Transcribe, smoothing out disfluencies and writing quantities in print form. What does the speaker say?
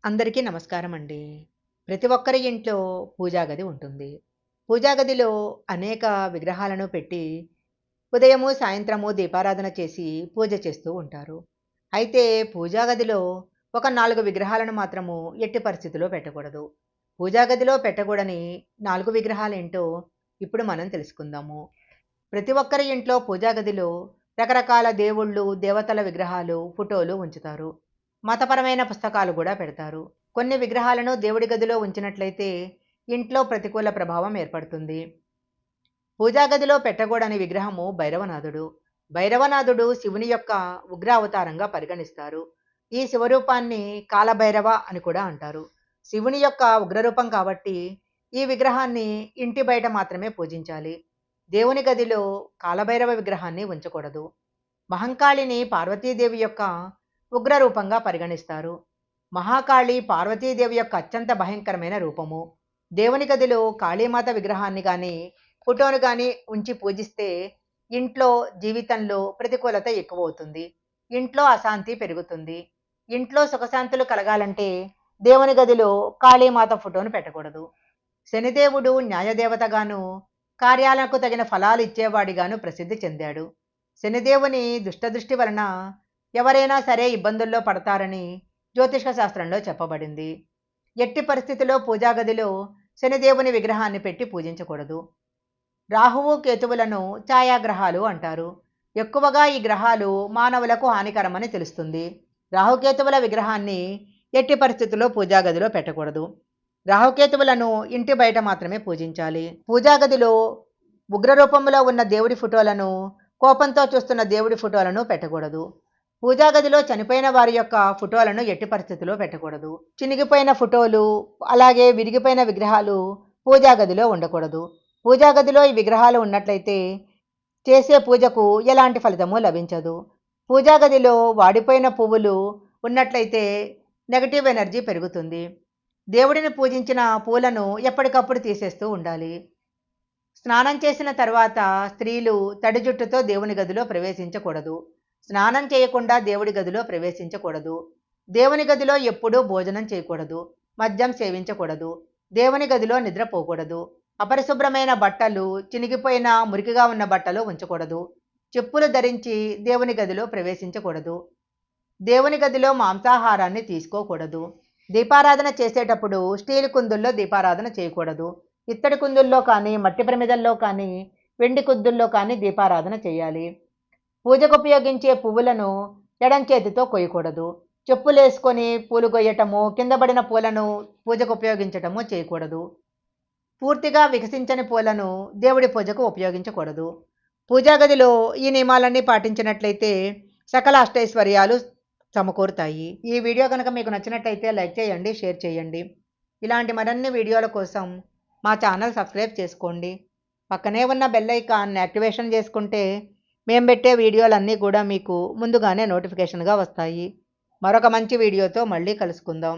అందరికీ నమస్కారం అండి. ప్రతి ఒక్కరి ఇంట్లో పూజా గది ఉంటుంది. పూజా గదిలో అనేక విగ్రహాలను పెట్టి ఉదయము, సాయంత్రము దీపారాధన చేసి పూజ చేస్తూ ఉంటారు. అయితే పూజా గదిలో ఒక 4 విగ్రహాలను మాత్రము ఎట్టి పరిస్థితిలో పెట్టకూడదు. పూజా గదిలో పెట్టకూడని 4 విగ్రహాలేంటో ఇప్పుడు మనం తెలుసుకుందాము. ప్రతి ఒక్కరి ఇంట్లో పూజా గదిలో రకరకాల దేవుళ్ళు, దేవతల విగ్రహాలు, ఫోటోలు ఉంచుతారు. మతపరమైన పుస్తకాలు కూడా పెడతారు. కొన్ని విగ్రహాలను దేవుడి గదిలో ఉంచినట్లయితే ఇంట్లో ప్రతికూల ప్రభావం ఏర్పడుతుంది. పూజా గదిలో పెట్టకూడని విగ్రహము భైరవనాథుడు. భైరవనాథుడు శివుని యొక్క ఉగ్ర అవతారంగా పరిగణిస్తారు. ఈ శివరూపాన్ని కాలభైరవ అని కూడా అంటారు. శివుని యొక్క ఉగ్రరూపం కాబట్టి ఈ విగ్రహాన్ని ఇంటి బయట మాత్రమే పూజించాలి. దేవుని గదిలో కాలభైరవ విగ్రహాన్ని ఉంచకూడదు. మహంకాళిని పార్వతీదేవి యొక్క ఉగ్రరూపంగా పరిగణిస్తారు. మహాకాళి పార్వతీదేవి యొక్క అత్యంత భయంకరమైన రూపము. దేవుని గదిలో కాళీమాత విగ్రహాన్ని కానీ ఫోటోను కానీ ఉంచి పూజిస్తే ఇంట్లో జీవితంలో ప్రతికూలత ఎక్కువ అవుతుంది. ఇంట్లో అశాంతి పెరుగుతుంది. ఇంట్లో సుఖశాంతులు కలగాలంటే దేవుని గదిలో కాళీమాత ఫోటోను పెట్టకూడదు. శనిదేవుడు న్యాయదేవతగాను కార్యాలకు తగిన ఫలాలు ఇచ్చేవాడిగాను ప్రసిద్ధి చెందాడు. శనిదేవుని దుష్టదృష్టి వలన ఎవరైనా సరే ఇబ్బందుల్లో పడతారని జ్యోతిష శాస్త్రంలో చెప్పబడింది. ఎట్టి పరిస్థితిలో పూజా గదిలో శనిదేవుని విగ్రహాన్ని పెట్టి పూజించకూడదు. రాహువు కేతువులను ఛాయాగ్రహాలు అంటారు. ఎక్కువగా ఈ గ్రహాలు మానవులకు హానికరమని తెలుస్తుంది. రాహుకేతువుల విగ్రహాన్ని ఎట్టి పరిస్థితుల్లో పూజా గదిలో పెట్టకూడదు. రాహుకేతువులను ఇంటి బయట మాత్రమే పూజించాలి. పూజా గదిలో ఉగ్రరూపంలో ఉన్న దేవుడి ఫోటోలను, కోపంతో చూస్తున్న దేవుడి ఫోటోలను పెట్టకూడదు. పూజా గదిలో చనిపోయిన వారి యొక్క ఫోటోలను ఎట్టి పరిస్థితిలో పెట్టకూడదు. చినిగిపోయిన ఫోటోలు, అలాగే విరిగిపోయిన విగ్రహాలు పూజా గదిలో ఉండకూడదు. పూజా గదిలో ఈ విగ్రహాలు ఉన్నట్లయితే చేసే పూజకు ఎలాంటి ఫలితము లభించదు. పూజా గదిలో వాడిపోయిన పువ్వులు ఉన్నట్లయితే నెగటివ్ ఎనర్జీ పెరుగుతుంది. దేవుడిని పూజించిన పూలను ఎప్పటికప్పుడు తీసేస్తూ ఉండాలి. స్నానం చేసిన తర్వాత స్త్రీలు తడి జుట్టుతో దేవుని గదిలో ప్రవేశించకూడదు. స్నానం చేయకుండా దేవుడి గదిలో ప్రవేశించకూడదు. దేవుని గదిలో ఎప్పుడూ భోజనం చేయకూడదు. మద్యం సేవించకూడదు. దేవుని గదిలో నిద్రపోకూడదు. అపరిశుభ్రమైన బట్టలు, చినిగిపోయిన మురికిగా ఉన్న బట్టలు ఉంచకూడదు. చెప్పులు ధరించి దేవుని గదిలో ప్రవేశించకూడదు. దేవుని గదిలో మాంసాహారాన్ని తీసుకోకూడదు. దీపారాధన చేసేటప్పుడు స్టీల్ కుందుల్లో దీపారాధన చేయకూడదు. ఇత్తడి కుందుల్లో కానీ, మట్టి ప్రమిదల్లో కానీ, వెండి కుద్దుల్లో కానీ దీపారాధన చేయాలి. పూజకు ఉపయోగించే పువ్వులను ఎడం చేతితో కొయ్యకూడదు. చెప్పులు వేసుకొని పూలు కొయ్యటము, కింద పడిన పూలను పూజకు ఉపయోగించటము చేయకూడదు. పూర్తిగా వికసించని పూలను దేవుడి పూజకు ఉపయోగించకూడదు. పూజా గదిలో ఈ నియమాలన్నీ పాటించినట్లయితే సకల అష్టైశ్వర్యాలు సమకూరుతాయి. ఈ వీడియో కనుక మీకు నచ్చినట్లయితే లైక్ చేయండి, షేర్ చేయండి. ఇలాంటి మరిన్ని వీడియోల కోసం మా ఛానల్ సబ్స్క్రైబ్ చేసుకోండి. పక్కనే ఉన్న బెల్ ఐకాన్ యాక్టివేషన్ చేసుకుంటే మేము పెట్టే వీడియోలన్నీ కూడా మీకు ముందుగానే నోటిఫికేషన్గా వస్తాయి. మరొక మంచి వీడియోతో మళ్ళీ కలుసుకుందాం.